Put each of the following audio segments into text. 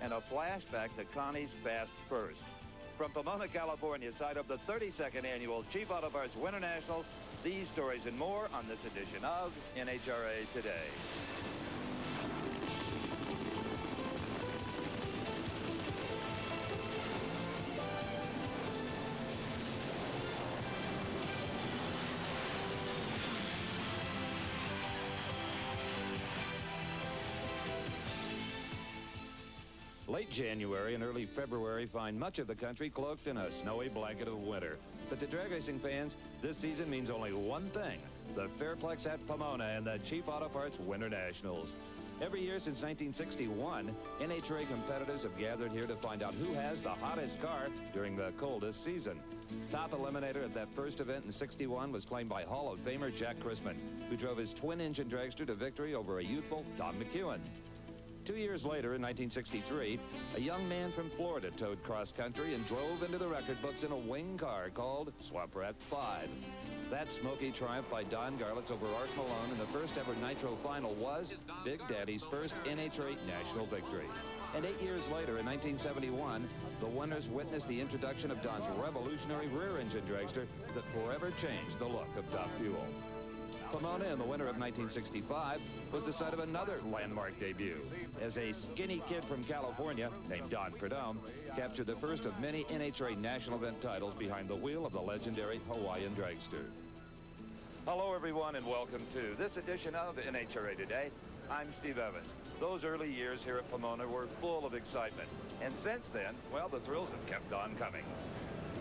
and a flashback to Connie's fast first. From Pomona, California, site of the 32nd Annual Cheap Auto Parts Winter Nationals, these stories and more on this edition of NHRA Today. Late January and early February find much of the country cloaked in a snowy blanket of winter. But to drag racing fans, this season means only one thing: the Fairplex at Pomona and the Cheap Auto Parts Winter Nationals. Every year since 1961, NHRA competitors have gathered here to find out who has the hottest car during the coldest season. Top eliminator at that first event in '61 was claimed by Hall of Famer Jack Chrisman, who drove his twin-engine dragster to victory over a youthful Don McEwen. 2 years later, in 1963, a young man from Florida towed cross-country and drove into the record books in a wing car called Swamp Rat 5. That smoky triumph by Don Garlitz over Art Malone in the first-ever Nitro Final was Big Daddy's first NHRA national victory. And 8 years later, in 1971, the winners witnessed the introduction of Don's revolutionary rear-engine dragster that forever changed the look of Top Fuel. Pomona in the winter of 1965 was the site of another landmark debut, as a skinny kid from California named Don Prudhomme captured the first of many NHRA national event titles behind the wheel of the legendary Hawaiian dragster. Hello, everyone, and welcome to this edition of NHRA Today. I'm Steve Evans. Those early years here at Pomona were full of excitement, and since then, well, the thrills have kept on coming.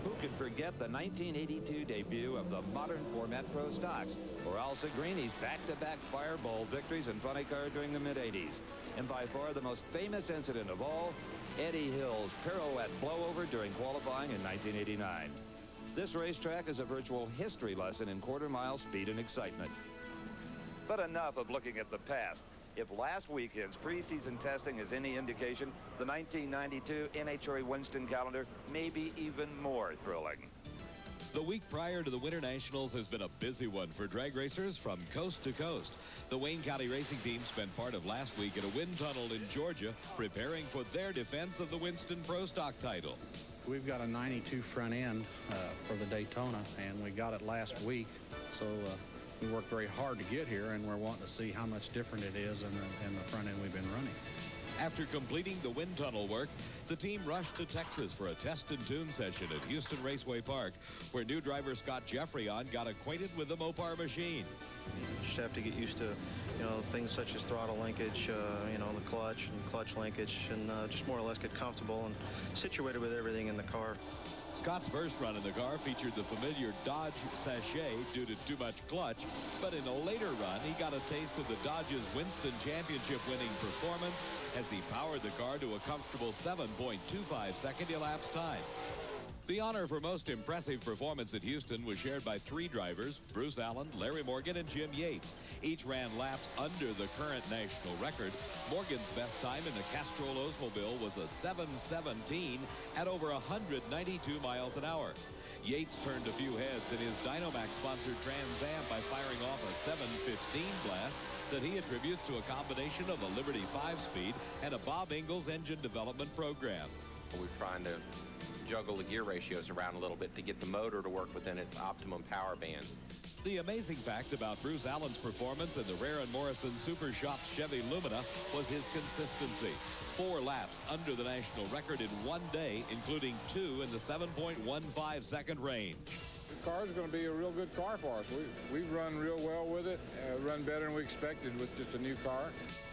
Who can forget the 1982 debut of the modern format Pro Stocks, or Al Segrini's back-to-back Fireball victories in funny car during the mid-'80s? And by far the most famous incident of all, Eddie Hill's pirouette blowover during qualifying in 1989. This racetrack is a virtual history lesson in quarter-mile speed and excitement. But enough of looking at the past. If last weekend's preseason testing is any indication, the 1992 NHRA Winston calendar may be even more thrilling. The week prior to the Winter Nationals has been a busy one for drag racers from coast to coast. The Wayne County racing team spent part of last week at a wind tunnel in Georgia preparing for their defense of the Winston Pro Stock title. We've got a 92 front end for the Daytona, and we got it last week. So we worked very hard to get here, and we're wanting to see how much different it is in the front end we've been running. After completing the wind tunnel work, the team rushed to Texas for a test and tune session at Houston Raceway Park, where new driver Scott Jeffreyon got acquainted with the Mopar machine. You just have to get used to, things such as throttle linkage, the clutch and clutch linkage, and just more or less get comfortable and situated with everything in the car. Scott's first run in the car featured the familiar Dodge sachet due to too much clutch, but in a later run, he got a taste of the Dodge's Winston Championship-winning performance as he powered the car to a comfortable 7.25-second elapsed time. The honor for most impressive performance at Houston was shared by three drivers, Bruce Allen, Larry Morgan, and Jim Yates. Each ran laps under the current national record. Morgan's best time in the Castrol Oldsmobile was a 7:17 at over 192 miles an hour. Yates turned a few heads in his Dynomax-sponsored Trans Am by firing off a 7:15 blast that he attributes to a combination of a Liberty 5-speed and a Bob Ingalls engine development program. We're trying to juggle the gear ratios around a little bit to get the motor to work within its optimum power band. The amazing fact about Bruce Allen's performance in the Rare & Morrison Super Shop Chevy Lumina was his consistency. 4 laps under the national record in one day, including 2 in the 7.15-second range. The car is going to be a real good car for us. We've run real well with it, run better than we expected with just a new car.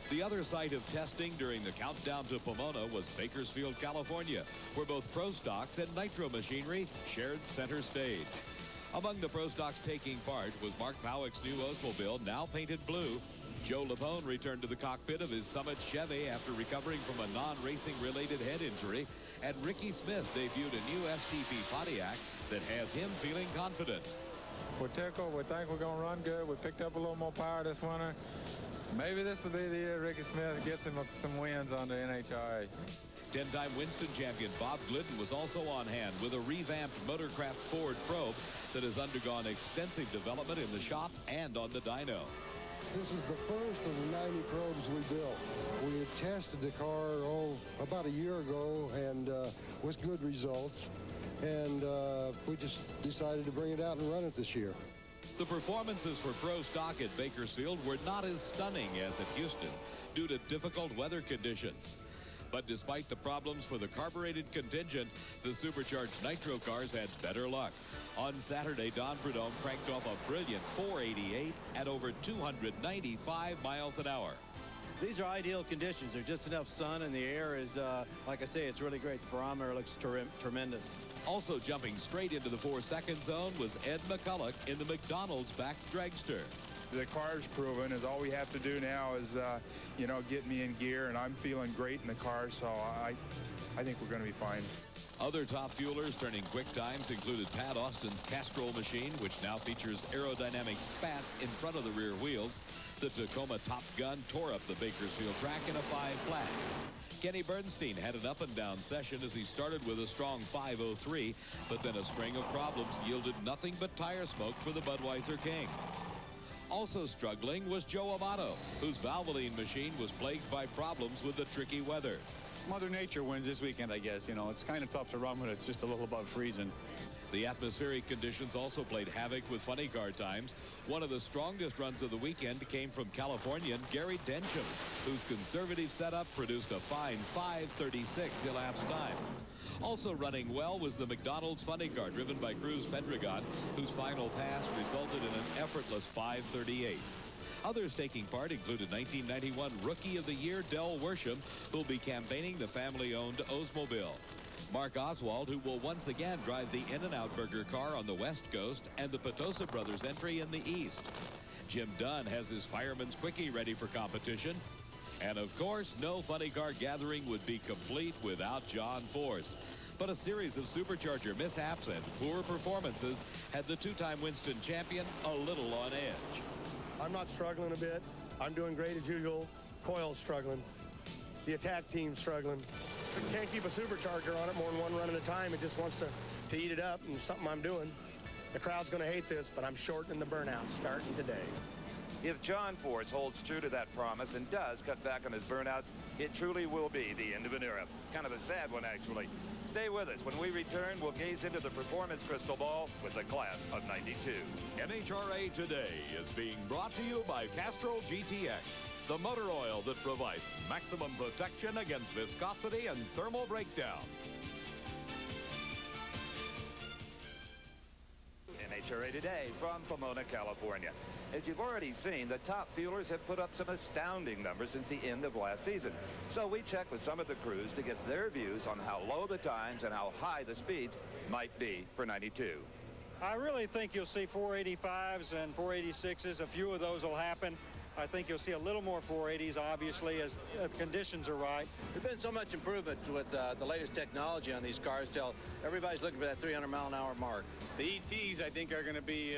The other site of testing during the countdown to Pomona was Bakersfield, California, where both Pro Stocks and Nitro machinery shared center stage. Among the Pro Stocks taking part was Mark Powick's new Oldsmobile, now painted blue. Joe Lapone returned to the cockpit of his Summit Chevy after recovering from a non-racing related head injury. And Ricky Smith debuted a new STP Pontiac that has him feeling confident. We're tickled. We think we're going to run good. We picked up a little more power this winter. Maybe this will be the year Ricky Smith gets him some wins on the NHRA. 10-time Winston champion Bob Glidden was also on hand with a revamped Motorcraft Ford probe that has undergone extensive development in the shop and on the dyno. This is the first of the 90 probes we built. We had tested the car about a year ago and with good results. And we just decided to bring it out and run it this year. The performances for Pro Stock at Bakersfield were not as stunning as at Houston due to difficult weather conditions. But despite the problems for the carbureted contingent, the supercharged nitro cars had better luck. On Saturday, Don Prudhomme cranked off a brilliant 488 at over 295 miles an hour. These are ideal conditions. There's just enough sun and the air is, like I say, it's really great. The barometer looks tremendous. Also jumping straight into the 4-second zone was Ed McCulloch in the McDonald's backed dragster. The car's proven, is all we have to do now is, get me in gear, and I'm feeling great in the car, so I think we're going to be fine. Other top fuelers turning quick times included Pat Austin's Castrol machine, which now features aerodynamic spats in front of the rear wheels. The Tacoma Top Gun tore up the Bakersfield track in a 5 flat. Kenny Bernstein had an up-and-down session as he started with a strong 503, but then a string of problems yielded nothing but tire smoke for the Budweiser King. Also struggling was Joe Amato, whose Valvoline machine was plagued by problems with the tricky weather. Mother Nature wins this weekend, I guess. It's kind of tough to run when it's just a little above freezing. The atmospheric conditions also played havoc with funny car times. One of the strongest runs of the weekend came from Californian Gary Densham, whose conservative setup produced a fine 5:36 elapsed time. Also running well was the McDonald's funny car driven by Cruz Pedregon, whose final pass resulted in an effortless 5:38. Others taking part included 1991 Rookie of the Year Del Worsham, who'll be campaigning the family-owned Oldsmobile. Mark Oswald, who will once again drive the In-N-Out Burger car on the West Coast and the Petosa Brothers entry in the East. Jim Dunn has his Fireman's Quickie ready for competition. And of course, no funny car gathering would be complete without John Force. But a series of supercharger mishaps and poor performances had the two-time Winston champion a little on edge. I'm not struggling a bit. I'm doing great as usual. Coil's struggling. The attack team's struggling. Can't keep a supercharger on it more than one run at a time. It just wants to eat it up, and it's something I'm doing. The crowd's going to hate this, but I'm shortening the burnouts starting today. If John Force holds true to that promise and does cut back on his burnouts, it truly will be the end of an era. Kind of a sad one, actually. Stay with us. When we return, we'll gaze into the performance crystal ball with the class of '92. NHRA Today is being brought to you by Castrol GTX, the motor oil that provides maximum protection against viscosity and thermal breakdown. NHRA Today from Pomona, California. As you've already seen, the top fuelers have put up some astounding numbers since the end of last season. So we checked with some of the crews to get their views on how low the times and how high the speeds might be for '92. I really think you'll see 485s and 486s. A few of those will happen. I think you'll see a little more 480s, obviously, as conditions are right. There's been so much improvement with the latest technology on these cars till everybody's looking for that 300-mile-an-hour mark. The ETs, I think, are going to be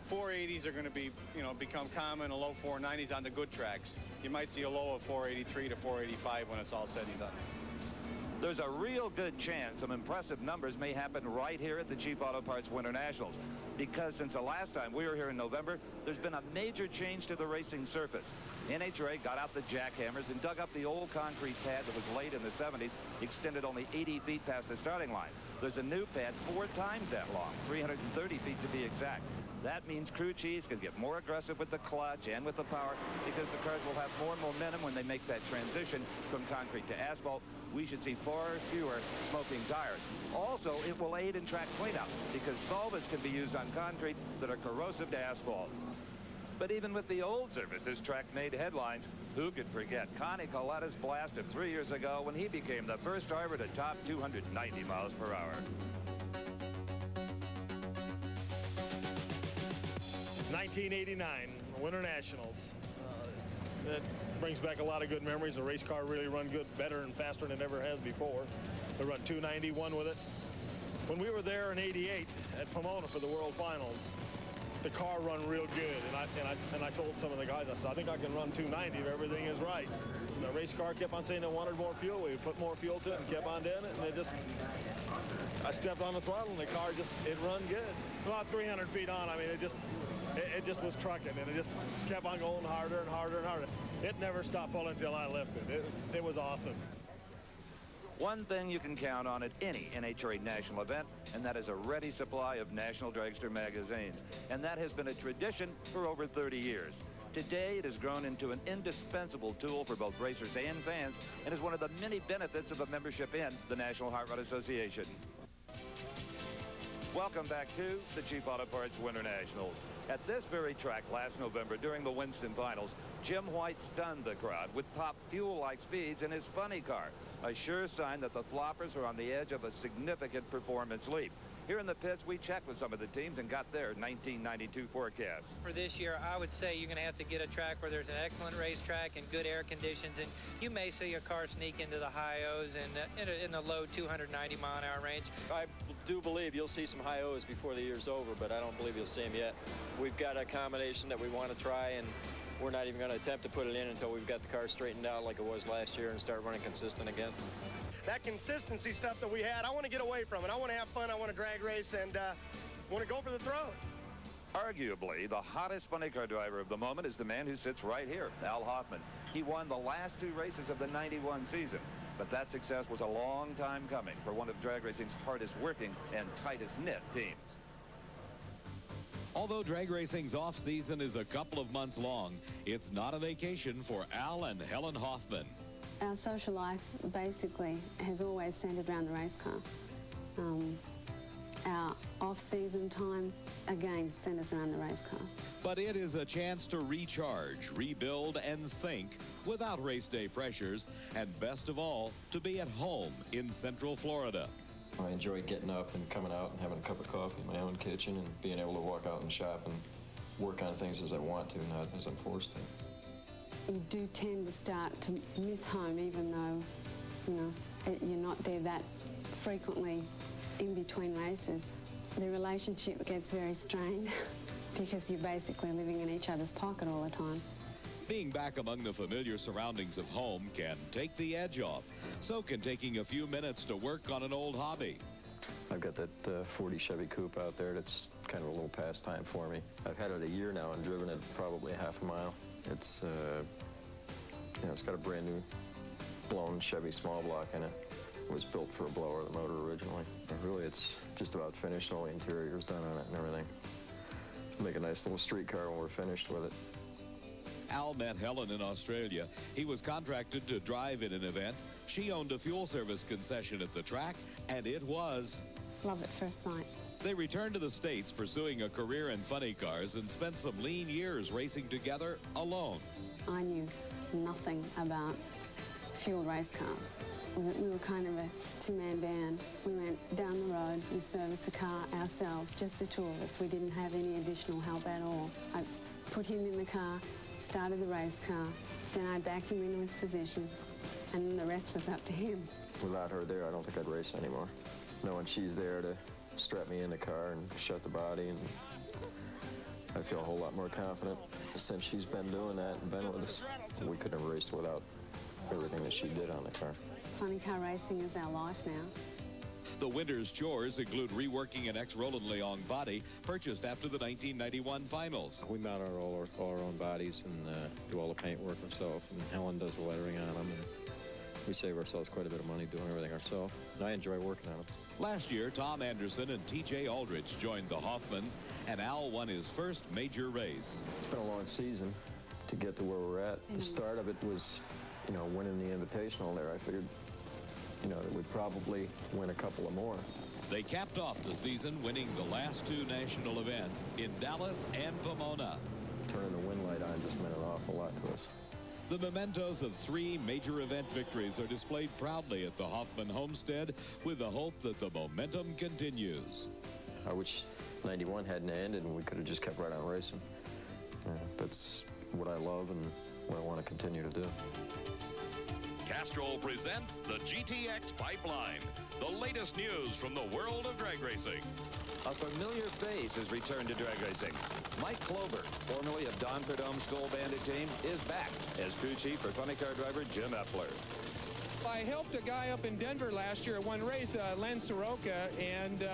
480s are going to be, become common, a low 490s on the good tracks. You might see a low of 483 to 485 when it's all said and done. There's a real good chance some impressive numbers may happen right here at the Cheap Auto Parts Winter Nationals, because since the last time we were here in November, there's been a major change to the racing surface. NHRA got out the jackhammers and dug up the old concrete pad that was laid in the 70s, extended only 80 feet past the starting line. There's a new pad 4 times that long, 330 feet to be exact. That means crew chiefs can get more aggressive with the clutch and with the power, because the cars will have more momentum when they make that transition from concrete to asphalt. We should see far fewer smoking tires. Also, it will aid in track cleanup, because solvents can be used on concrete that are corrosive to asphalt. But even with the old surface, this track made headlines. Who could forget Connie Coletta's blast of 3 years ago when he became the first driver to top 290 miles per hour. 1989 Winter Nationals. That brings back a lot of good memories. The race car really run good, better and faster than it ever has before. They run 291 with it. When we were there in '88 at Pomona for the World Finals, the car run real good. And I told some of the guys, I said, I think I can run 290 if everything is right. And the race car kept on saying it wanted more fuel. We put more fuel to it and kept on doing it. And I stepped on the throttle and the car it run good. About 300 feet on, I mean, it just was trucking, and it just kept on going harder and harder and harder. It never stopped pulling until I lifted. It was awesome. One thing you can count on at any NHRA national event, and that is a ready supply of National Dragster magazines. And that has been a tradition for over 30 years. Today, it has grown into an indispensable tool for both racers and fans, and is one of the many benefits of a membership in the National Hot Rod Association. Welcome back to the Cheap Auto Parts Winter Nationals. At this very track last November during the Winston Finals, Jim White stunned the crowd with top fuel-like speeds in his funny car, a sure sign that the floppers are on the edge of a significant performance leap. Here in the pits, we checked with some of the teams and got their 1992 forecasts. For this year, I would say you're going to have to get a track where there's an excellent racetrack and good air conditions, and you may see a car sneak into the high O's and in the low 290 mile-an-hour range. I do believe you'll see some high O's before the year's over, but I don't believe you'll see them yet. We've got a combination that we want to try, and we're not even going to attempt to put it in until we've got the car straightened out like it was last year and start running consistent again. That consistency stuff that we had, I want to get away from it. I want to have fun. I want to drag race and want to go for the throw. Arguably, the hottest funny car driver of the moment is the man who sits right here, Al Hoffman. He won the last two races of the '91 season, but that success was a long time coming for one of drag racing's hardest working and tightest knit teams. Although drag racing's off-season is a couple of months long, it's not a vacation for Al and Helen Hoffman. Our social life basically has always centered around the race car. Our off-season time, again, centers around the race car. But it is a chance to recharge, rebuild, and think without race day pressures, and best of all, to be at home in Central Florida. I enjoy getting up and coming out and having a cup of coffee in my own kitchen and being able to walk out and shop and work on things as I want to, not as I'm forced to. You do tend to start to miss home, even though, you're not there that frequently in between races. The relationship gets very strained because you're basically living in each other's pocket all the time. Being back among the familiar surroundings of home can take the edge off. So can taking a few minutes to work on an old hobby. I've got that 40 Chevy Coupe out there that's kind of a little pastime for me. I've had it a year now and driven it probably half a mile. It's, it's got a brand new blown Chevy small block in it. It was built for a blower, the motor originally. And really, it's just about finished. All the interior's done on it and everything. Make a nice little street car when we're finished with it. Al met Helen in Australia. He was contracted to drive in an event. She owned a fuel service concession at the track, and it was love at first sight. They returned to the States pursuing a career in funny cars and spent some lean years racing together alone. I knew nothing about fuel race cars. We were kind of a two-man band. We went down the road, we serviced the car ourselves, just the two of us. We didn't have any additional help at all. I put him in the car, started the race car, then I backed him into his position, and the rest was up to him. Without her there, I don't think I'd race anymore. Knowing she's there to strap me in the car and shut the body, and I feel a whole lot more confident since she's been doing that and been with us. We couldn't have raced without everything that she did on the car. Funny car racing is our life now. The winter's chores include reworking an ex-Roland Leong body purchased after the 1991 finals. We mount all our own bodies and do all the paint work ourselves, and Helen does the lettering on them. And we save ourselves quite a bit of money doing everything ourselves, and I enjoy working on them. Last year, Tom Anderson and T.J. Aldrich joined the Hoffmans, and Al won his first major race. It's been a long season to get to where we're at. The start of it was, winning the Invitational there. I figured, that we'd probably win a couple of more. They capped off the season winning the last two national events in Dallas and Pomona. Turning the wind light on just meant an awful lot to us. The mementos of three major event victories are displayed proudly at the Hoffman homestead with the hope that the momentum continues. I wish 91 hadn't ended and we could have just kept right on racing. That's what I love and what I want to continue to do. Castrol presents the GTX Pipeline, the latest news from the world of drag racing. A familiar face has returned to drag racing. Mike Klober, formerly of Don Perdome's Skull Bandit team, is back as crew chief for funny car driver Jim Epler. I helped a guy up in Denver last year at one race, Len Soroka, and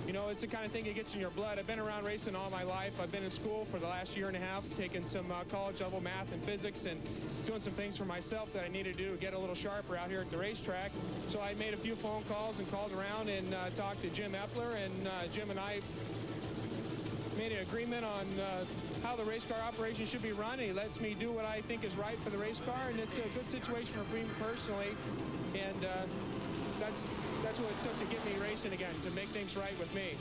you know, it's the kind of thing that gets in your blood. I've been around racing all my life. I've been in school for the last year and a half, taking some college-level math and physics and doing some things for myself that I needed to do to get a little sharper out here at the racetrack. So I made a few phone calls and called around and talked to Jim Epler, and Jim and I made an agreement on how the race car operation should be run. He lets me do what I think is right for the race car, and it's a good situation for me personally. And that's what it took to get me racing again, to make things right with me.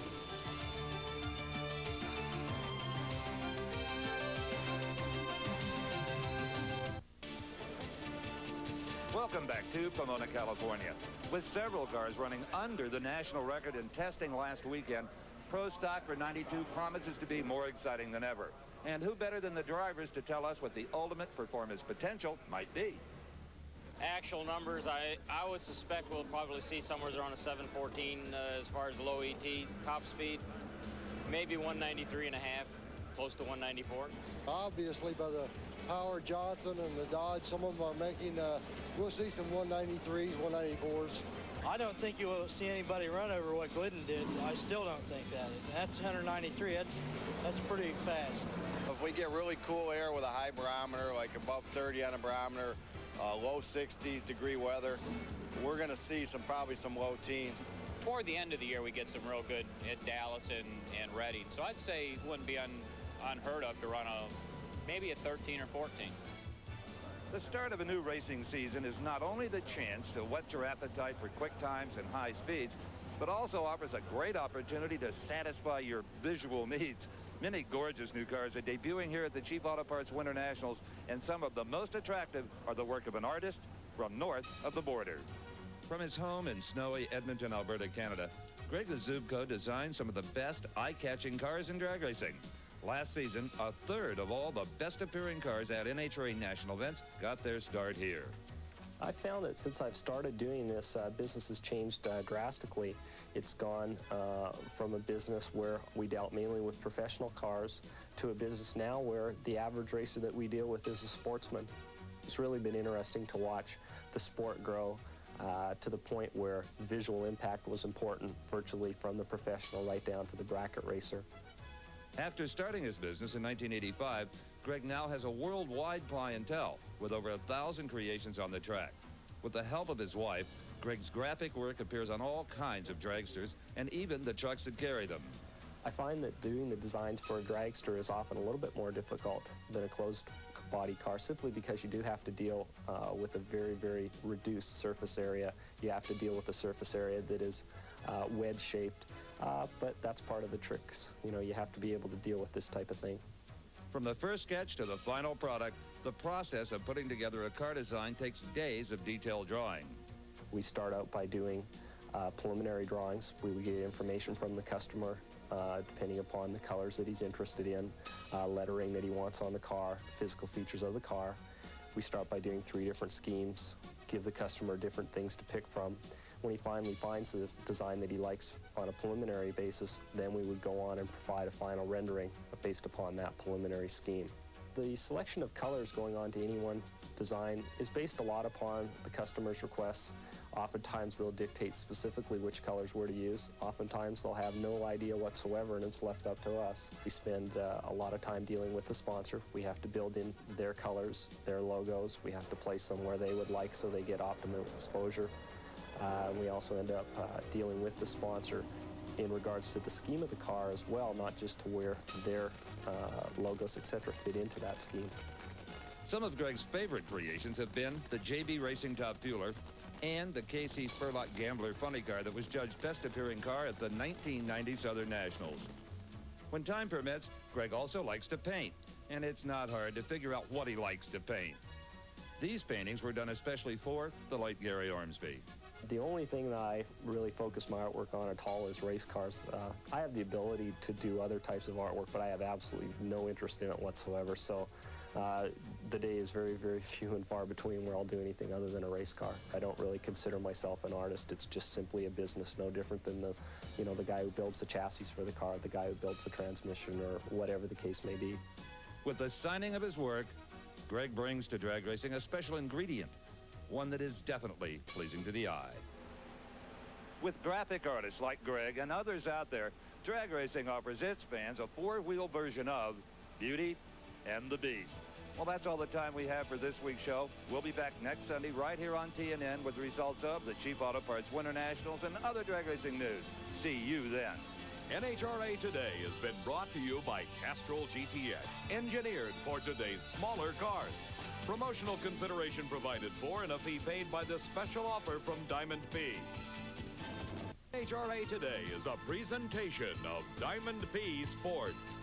Welcome back to Pomona, California. With several cars running under the national record in testing last weekend, Pro Stock for 92 promises to be more exciting than ever. And who better than the drivers to tell us what the ultimate performance potential might be? Actual numbers, I would suspect we'll probably see somewhere around a 714 as far as low ET, top speed, maybe 193 and a half, close to 194. Obviously, by the power Johnson and the Dodge, some of them are making, we'll see some 193s, 194s. I don't think you will see anybody run over what Glidden did. I still don't think that. That's 193. That's pretty fast. If we get really cool air with a high barometer, like above 30 on a barometer, low 60s degree weather, we're going to see probably some low teens. Toward the end of the year, we get some real good at Dallas and Reading. So I'd say it wouldn't be unheard of to run maybe a 13 or 14. The start of a new racing season is not only the chance to whet your appetite for quick times and high speeds, but also offers a great opportunity to satisfy your visual needs. Many gorgeous new cars are debuting here at the Cheap Auto Parts Winter Nationals, and some of the most attractive are the work of an artist from north of the border. From his home in snowy Edmonton, Alberta, Canada, Greg Ozubko designed some of the best eye-catching cars in drag racing. Last season, a third of all the best-appearing cars at NHRA national events got their start here. I found that since I've started doing this, business has changed drastically. It's gone from a business where we dealt mainly with professional cars to a business now where the average racer that we deal with is a sportsman. It's really been interesting to watch the sport grow to the point where visual impact was important virtually from the professional right down to the bracket racer. After starting his business in 1985, Greg now has a worldwide clientele with over 1,000 creations on the track. With the help of his wife, Greg's graphic work appears on all kinds of dragsters and even the trucks that carry them. I find that doing the designs for a dragster is often a little bit more difficult than a closed body car, simply because you do have to deal with a very, very reduced surface area. You have to deal with a surface area that is wedge-shaped, but that's part of the tricks. You know, you have to be able to deal with this type of thing. From the first sketch to the final product, the process of putting together a car design takes days of detailed drawing. We start out by doing preliminary drawings. We would get information from the customer depending upon the colors that he's interested in, lettering that he wants on the car, physical features of the car. We start by doing 3 different schemes, give the customer different things to pick from. When he finally finds the design that he likes on a preliminary basis, then we would go on and provide a final rendering based upon that preliminary scheme. The selection of colors going on to any one design is based a lot upon the customer's requests. Oftentimes they'll dictate specifically which colors we're to use. Oftentimes they'll have no idea whatsoever and it's left up to us. We spend a lot of time dealing with the sponsor. We have to build in their colors, their logos. We have to place them where they would like so they get optimum exposure. We also end up dealing with the sponsor in regards to the scheme of the car as well, not just to where their logos, etc., fit into that scheme. Some of Greg's favorite creations have been the JB Racing Top Fueler and the KC Spurlock Gambler funny car that was judged best appearing car at the 1990 Southern Nationals. When time permits, Greg also likes to paint, and it's not hard to figure out what he likes to paint. These paintings were done especially for the late Gary Ormsby. The only thing that I really focus my artwork on at all is race cars. I have the ability to do other types of artwork, but I have absolutely no interest in it whatsoever. So the day is very, very few and far between where I'll do anything other than a race car. I don't really consider myself an artist. It's just simply a business, no different than the, you know, the guy who builds the chassis for the car, the guy who builds the transmission, or whatever the case may be. With the signing of his work, Greg brings to drag racing a special ingredient, one that is definitely pleasing to the eye. With graphic artists like Greg and others out there, drag racing offers its fans a four-wheel version of Beauty and the Beast. Well, that's all the time we have for this week's show. We'll be back next Sunday right here on TNN with the results of the Cheap Auto Parts Winter Nationals and other drag racing news. See you then. NHRA Today has been brought to you by Castrol GTX, engineered for today's smaller cars. Promotional consideration provided for and a fee paid by the special offer from Diamond P. NHRA Today is a presentation of Diamond P Sports.